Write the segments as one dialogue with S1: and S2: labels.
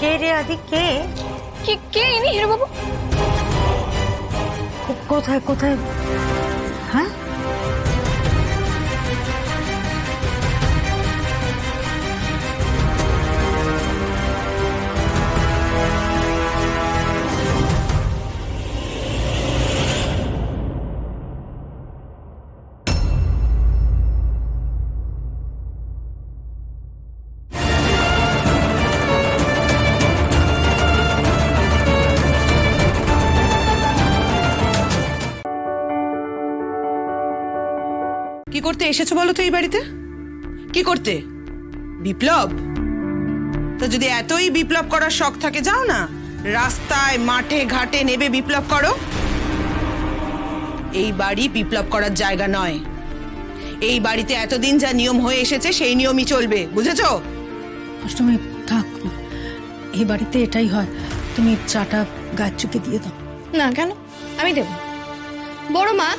S1: কে রে আদি, কে?
S2: কে ইনি হিরো বাবু?
S1: কোথায় কোথায়? হ্যাঁ,
S3: কি করতে এসেছো বলো তো এই বাড়িতে? কি করতে? বিপ্লব? তো যদি এতই বিপ্লব করার শখ থাকে, যাও না রাস্তায় মাঠে ঘাটে নেবে বিপ্লব করো। এই বাড়ি বিপ্লব করার জায়গা নয়। এই বাড়িতে এতদিন যা নিয়ম হয়ে এসেছে সেই নিয়মই চলবে, বুঝেছো?
S1: অষ্টমী থাক, এই বাড়িতে এটাই হয়। তুমি চাটা গায়ত্রীকে দিয়ে দাও।
S2: না, কেন? আমি দেব। বড় মা,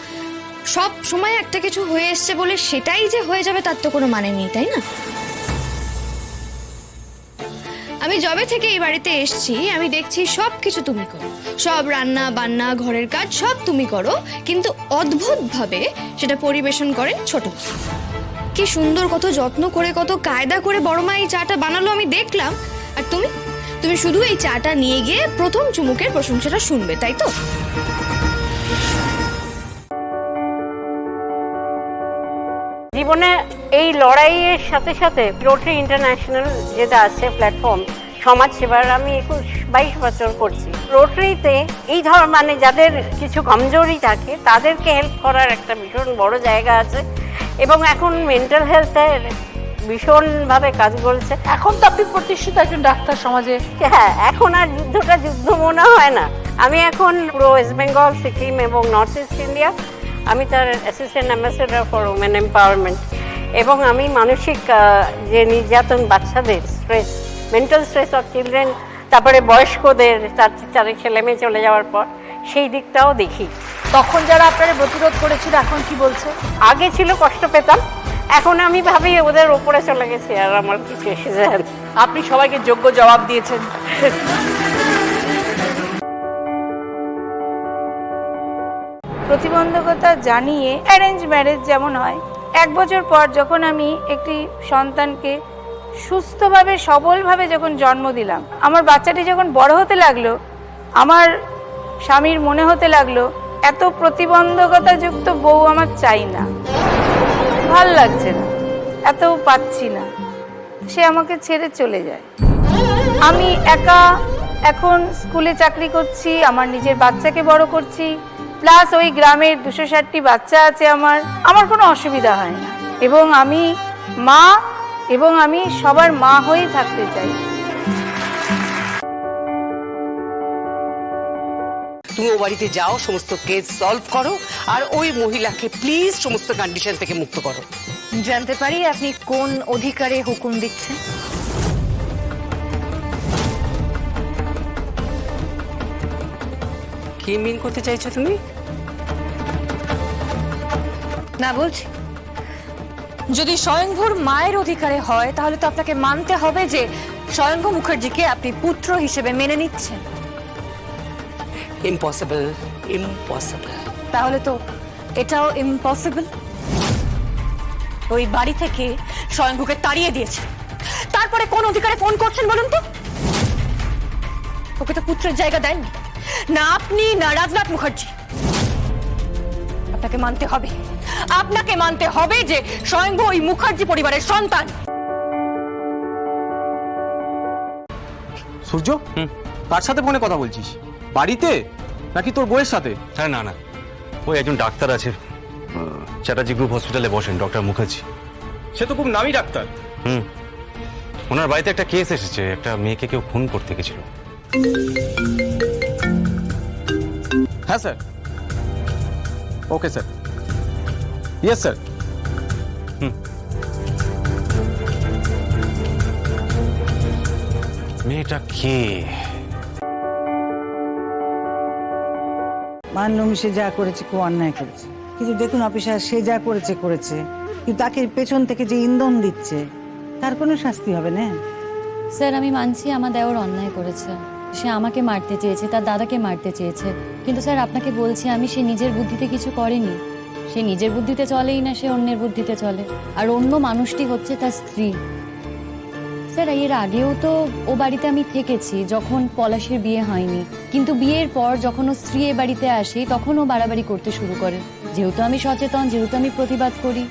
S2: সব সময় একটা কিছু হয়ে এসছে বলে সেটাই যে হয়ে যাবে তার তো কোনো মানে নেই, তাই না? আমি যবে থেকে এই বাড়িতে এসছি আমি দেখছি সব কিছু তুমি করো, সব রান্না বান্না ঘরের কাজ সব তুমি করো, কিন্তু অদ্ভুতভাবে সেটা পরিবেশন করেন ছোট। কি সুন্দর, কত যত্ন করে, কত কায়দা করে বড় মা এই চাটা বানালো আমি দেখলাম। আর তুমি তুমি শুধু এই চাটা নিয়ে গিয়ে প্রথম চুমুকের প্রশংসাটা শুনবে, তাই তো?
S4: জীবনে এই লড়াইয়ের সাথে সাথে রোটারি ইন্টারন্যাশনাল যেটা আছে প্ল্যাটফর্ম সমাজ সেবার, আমি 21-22 বছর করছি রোটারিতে। এই মানে যাদের কিছু কমজোরি থাকে তাদেরকে হেল্প করার একটা ভীষণ বড় জায়গা আছে, এবং এখন মেন্টাল হেলথের ভীষণভাবে কাজ করছে।
S5: এখন তো আপনি প্রতিষ্ঠিত একজন ডাক্তার সমাজে।
S4: হ্যাঁ, এখন আর যুদ্ধটা যুদ্ধ মনে হয় না। আমি এখন পুরো ওয়েস্ট বেঙ্গল, সিকিম এবং নর্থ ইস্ট ইন্ডিয়া আমি তার assistant ambassador for women empowerment. এবং আমি মানসিক যে নির্যাতন, বাচ্চাদের stress, mental stress of children, তারপরে বয়স্কদের তার ছেলে মেয়ে চলে যাওয়ার পর সেই দিকটাও দেখি।
S5: তখন যারা আপনারা প্রতিরোধ করেছিল এখন কি বলছে?
S4: আগে ছিল কষ্ট পেতাম, এখন আমি ভাবি ওদের ওপরে চলে গেছি আর আমার কিছু এসে যায়।
S5: আপনি সবাইকে যোগ্য জবাব দিয়েছেন।
S6: প্রতিবন্ধকতা জানিয়ে অ্যারেঞ্জ ম্যারেজ যেমন হয়, 1 বছর পর যখন আমি একটি সন্তানকে সুস্থভাবে সবলভাবে যখন জন্ম দিলাম, আমার বাচ্চাটি যখন বড় হতে লাগলো, আমার স্বামীর মনে হতে লাগলো এত প্রতিবন্ধকতাযুক্ত বউ আমার চাই না, ভাল লাগছে না, এত পাচ্ছি না, সে আমাকে ছেড়ে চলে যায়। আমি একা এখন স্কুলে চাকরি করছি, আমার নিজের বাচ্চাকে বড় করছি, প্লাস ওই গ্রামের 260টি বাচ্চা আছে আমার কোনো অসুবিধা হয় না, এবং আমি মা, এবং আমি সবার মা হয়েই থাকতে চাই।
S7: তুমি ও বাড়িতে যাও, সমস্ত কেস সলভ করো, আর ওই মহিলাকে প্লিজ সমস্ত কন্ডিশন থেকে মুক্ত করো।
S2: জানতে পারি আপনি কোন অধিকারে হুকুম দিচ্ছেন?
S7: কি মিন করতে চাইছো তুমি?
S2: না, বলছি যদি স্বয়ংভূর মায়ের অধিকারে হয় তাহলে তো আপনাকে মানতে হবে যে স্বয়ংভূ মুখার্জিকে আপনি পুত্র হিসেবে মেনে নিচ্ছেন।
S7: Impossible, impossible.
S2: তাহলে তো এটাও ইম্পসিবল। ওই বাড়ি থেকে স্বয়ংভূকে তাড়িয়ে দিয়েছে, তারপরে কোন অধিকারে ফোন করছেন বলুন তো? ওকে তো পুত্রের জায়গা দেননি, না আপনি না রাজনাথ মুখার্জি। আপনাকে মানতে হবে, আপনাকে মানতে হবে যে স্বয়ংভূ ওই মুখার্জি পরিবারের সন্তান।
S8: সূর্য, কার সাথে ফোনে কথা বলছিস? বাড়িতে নাকি তোর বউয়ের সাথে?
S9: হ্যাঁ, না ওই একজন ডাক্তার আছে, চ্যাটার্জি গ্রুপ হসপিটালে বসেন, ডক্টর মুখার্জি।
S8: সে তো খুব নামী ডাক্তার।
S9: ওনার বাড়িতে একটা কেস এসেছে, একটা মেয়েকে কেউ খুন করতে গেছিল।
S8: হ্যাঁ sir. Okay sir. Yes sir.
S9: মেয়েটা কে?
S10: মানলাম সে যা করেছে খুব অন্যায় করেছে, কিন্তু দেখুন অফিসার, সে যা করেছে করেছে, কিন্তু তাকে পেছন থেকে যে ইন্ধন দিচ্ছে তার কোনো শাস্তি হবে না।
S11: স্যার আমি মানছি আমার দেওর অন্যায় করেছে, সে আমাকে মারতে চেয়েছে, তার দাদাকে মারতে চেয়েছে, কিন্তু স্যার আপনাকে বলছি আমি সে নিজের বুদ্ধিতে কিছু করেনি। সে নিজের বুদ্ধিতে চলেই না, সে অন্যের বুদ্ধিতে চলে, আর অন্য মানুষটি হচ্ছে তার স্ত্রী। স্যার এর আগেও তো ও বাড়িতে আমি থেকেছি যখন পলাশের বিয়ে হয়নি, কিন্তু বিয়ের পর যখন ও স্ত্রী এ বাড়িতে আসে তখন ও বাড়াবাড়ি করতে শুরু করে। যেহেতু আমি সচেতন, যেহেতু আমি প্রতিবাদ করি,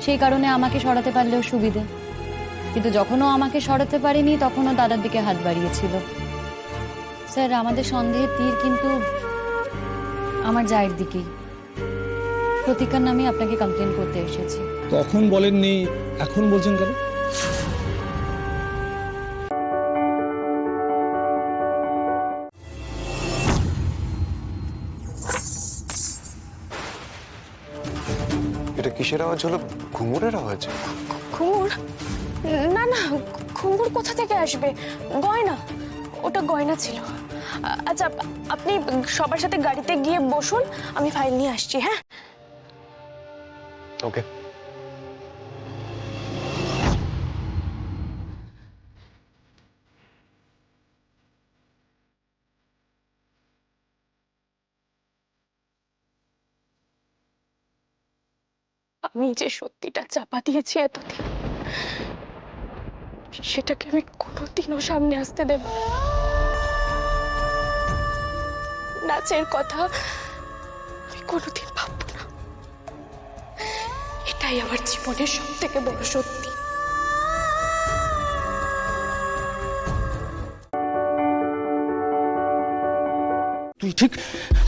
S11: সেই কারণে আমাকে সরাতে পারলেও সুবিধে, কিন্তু যখন ও আমাকে সরাতে পারেনি তখন ও দাদার দিকে হাত বাড়িয়েছিল। স্যার আমাদের সন্দেহের তীর কিন্তু আমার জায়ের দিকেই। প্রতিকার নামে আপনাকে কমপ্লেন করতে এসেছি।
S12: তখন বলেননি, এখন বলছেন কেন?
S8: এটা কিসের আওয়াজ হলো? ঘুঙুরের আওয়াজ?
S2: ঘুঙুর? না না, ঘুঙুর কোথা থেকে আসবে? গয়না, ওটা গয়না ছিল। আচ্ছা আপনি সবার সাথে গাড়িতে গিয়ে বসুন, আমি ফাইল নিয়ে আসছি। হ্যাঁ
S8: ওকে।
S2: আমি যে সত্যিটা চাপা দিয়েছি এতদিন, সেটাকে আমি কোনোদিনও সামনে আসতে দেব না। নাচের কথা আমি কোনোদিন ভাববো না। এটাই আমার জীবনের সব থেকে বড় সত্যি।
S12: তুই ঠিক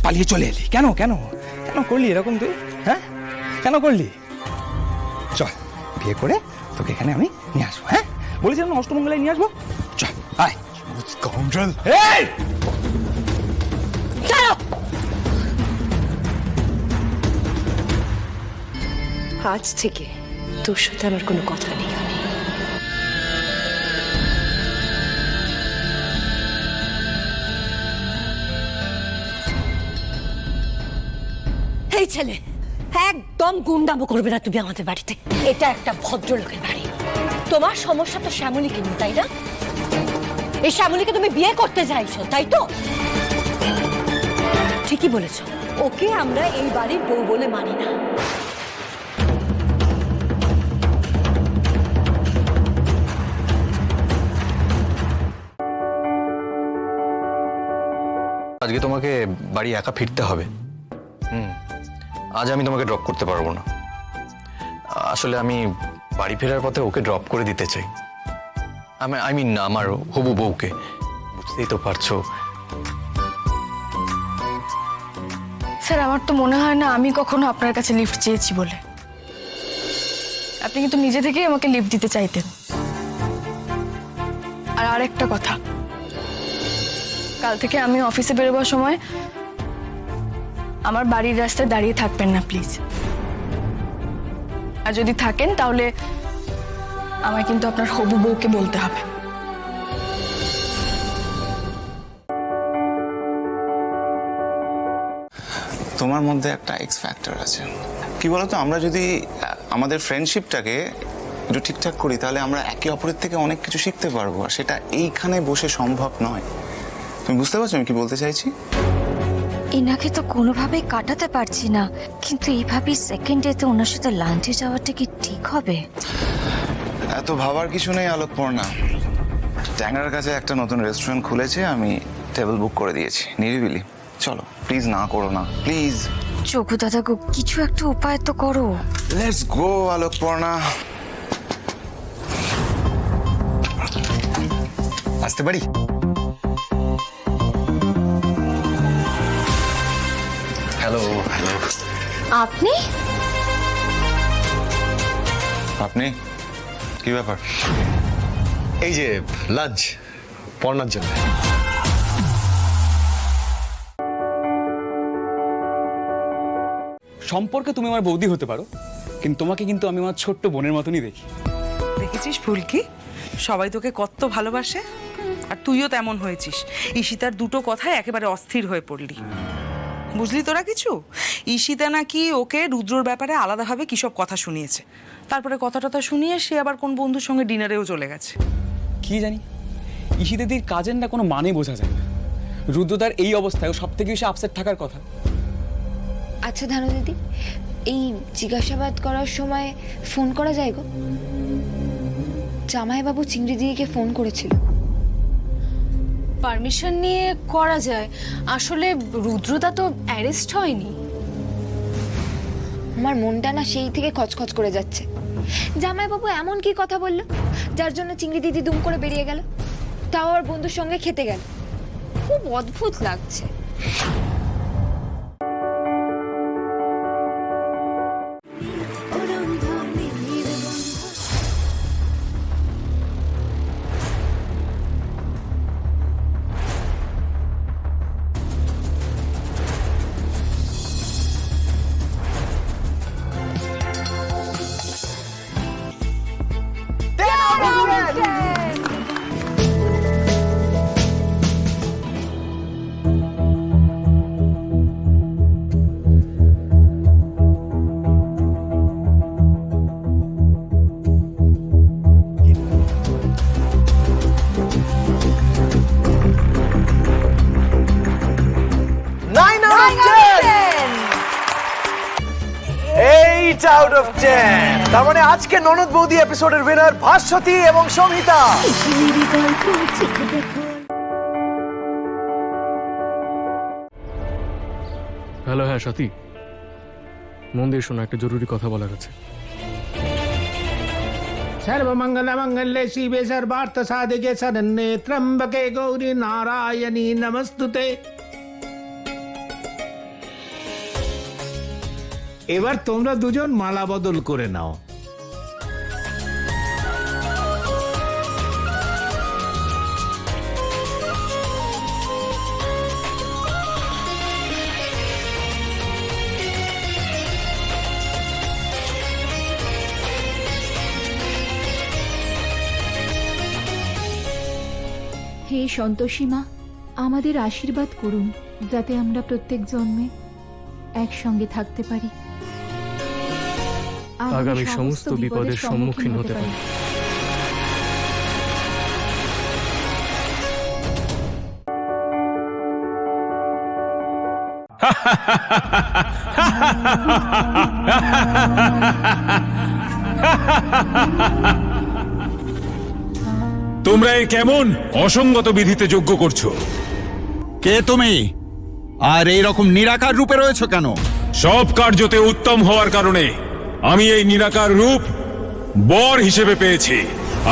S12: পালিয়ে চলে এলি কেন? কেন কেন করলি এরকম তুই? হ্যাঁ কেন করলি? চল বিয়ে করে তোকে এখানে আমি নিয়ে আসবো। হ্যাঁ বলেছিলাম না অষ্টমঙ্গলায় নিয়ে আসবো। চল আয়। স্কাউন্ডারেল! এই
S2: আজ থেকে তোর সাথে আমার কোনো কথা নেই।
S11: এই ছেলে একদম গুন্ডামো করবে না তুমি আমাদের বাড়িতে। এটা একটা ভদ্রলোকের বাড়ি। তোমার সমস্যা তো শ্যামলীকে নিয়ে, তাই না? এই শ্যামলীকে তুমি বিয়ে করতে চাইছো, তাই তো? ঠিকই বলেছ, ওকে আমরা এই বাড়ির বউ বলে মানি না।
S9: আজকে তোমাকে বাড়ি একা ফিরতে হবে। আজ আমি তোমাকে ড্রপ করতে পারবো না। আসলে আমি বাড়ি ফেরার পথে ওকে ড্রপ করে দিতে চাই। আই মিন আমার হবু বউকে, বুঝতেই তো পারছো।
S2: স্যার আমার তো মনে হয় না আমি কখনো আপনার কাছে লিফট চেয়েছি বলে। আপনি কিন্তু নিজে থেকেই আমাকে লিফট দিতে চাইতেন। আর আরেকটা কথা, কাল থেকে আমি অফিসে বেরোবার সময় আমার বাড়ির রাস্তায় দাঁড়িয়ে থাকবেন না প্লিজ। আর যদি থাকেন তাহলে আমায় কিন্তু আপনার হবু বউকে বলতে হবে।
S13: তোমার মধ্যে একটা এক্স ফ্যাক্টর আছে। কি বলতো, আমরা যদি আমাদের ফ্রেন্ডশিপটাকে একটু ঠিকঠাক করি তাহলে আমরা একে অপরের থেকে অনেক কিছু শিখতে পারবো, আর সেটা এইখানে বসে সম্ভব নয়। তুমি বুঝতে পারছো আমি কি বলতে চাইছি?
S11: এনাকে তো কোনোভাবেই কাটাতে পারছি না, কিন্তু এইভাবে সেকেন্ড ডেতে ওনার সাথে লাঞ্চে যাওয়াটা কি ঠিক হবে?
S13: এত ভাবার কিছু নেই আলোকপর্ণা। ট্যাংরার কাছে একটা নতুন রেস্টুরেন্ট খুলেছে, আমি টেবিল বুক করে দিয়েছি, নিরিবিলি। চলো প্লিজ, না করো না প্লিজ।
S11: যোগু দাদা গো, কিছু একটা উপায় তো করো।
S13: Let's go Alokparna. আসতে পারি?
S9: হ্যালো। হ্যালো।
S11: আপনি?
S13: আপনি কি ব্যাপার?
S9: এই যে লাঞ্চ পড়ার জন্য।
S12: সম্পর্কে তুমি আমার বৌদি হতে পারো, কিন্তু তোমাকে কিন্তু আমি আমার ছোট্ট বোনের মতনই দেখি।
S3: দেখেছিস ফুলকি, সবাই তোকে কত ভালোবাসে, আর তুইও তেমন হয়েছিস। ঈশিতার দুটো কথায় একেবারে অস্থির হয়ে পড়লি। বুঝলি তোরা কিছু? ঈশিতা নাকি ওকে রুদ্রর ব্যাপারে আলাদাভাবে কী সব কথা শুনিয়েছে। তারপরে কথা টথা শুনিয়ে সে আবার কোন বন্ধুর সঙ্গে ডিনারেও চলে গেছে।
S12: কি জানি, ইসিদিদির কাজের না কোনো মানে বোঝা যায় না। রুদ্রদার এই অবস্থায় সব থেকে বেশি আপসেট থাকার কথা।
S2: আচ্ছা ধানু দিদি, এই জিজ্ঞাসাবাদ করার সময় ফোন করা যায় গো? জামাইবাবু চিংড়ি দিদিকে ফোন করেছিল।
S1: পারমিশন নিয়ে করা যায়, আসলে রুদ্রদা তো অ্যারেস্ট হয়নি।
S2: আমার মনটা না সেই থেকে খচখচ করে যাচ্ছে। জামাইবাবু এমন কি কথা বলল যার জন্য চিংড়ি দিদি দুম করে বেরিয়ে গেল, তাও আর বন্ধুর সঙ্গে খেতে গেল। খুব অদ্ভুত লাগছে।
S8: Out of 10। তার মানে আজকে ননদ বৌদি এপিসোডের উইনার ভাস্বতী এবং সমিতা।
S14: হ্যালো, হ্যাঁ সাথী, মন দিয়ে শোনো, একটা জরুরি কথা বলার আছে।
S15: सर्वमंगल मंगल्ये शिवे सर्वार्थ साधिके शरण्ये त्र्यंबके गौरी नारायणी नमस्तुते। এবার তোমরা দুজন মালা বদল করে নাও।
S6: হে সন্তোষী মা, আমাদের আশীর্বাদ করুন যাতে আমরা প্রত্যেক জন্মে একসঙ্গে থাকতে পারি,
S14: আগামী সমস্ত বিপদের সম্মুখীন হতে পারি।
S15: তোমরা এ কেমন অসঙ্গত বিধিতে যজ্ঞ করছো?
S16: কে তুমি, আর এই রকম নিরাকার রূপে রয়েছো কেন?
S15: সব কার্যতে উত্তম হওয়ার কারণে আমি এই নিরাকার রূপ বর হিসেবে পেয়েছি,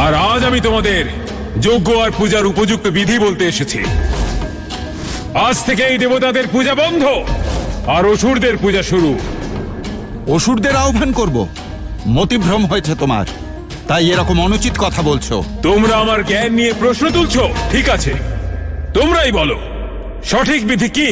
S15: আর আজ আমি তোমাদের যজ্ঞ আর পূজার উপযুক্ত বিধি বলতে এসেছি। আজ থেকে এই দেবতাদের পূজা বন্ধ আর অসুরদের পূজা শুরু।
S16: অসুরদের আহ্বান করব? মতিভ্রম হয়েছে তোমার, তাই এরকম অনুচিত কথা বলছো।
S15: তোমরা আমার জ্ঞান নিয়ে প্রশ্ন তুলছো? ঠিক আছে, তোমরাই বলো সঠিক বিধি কি?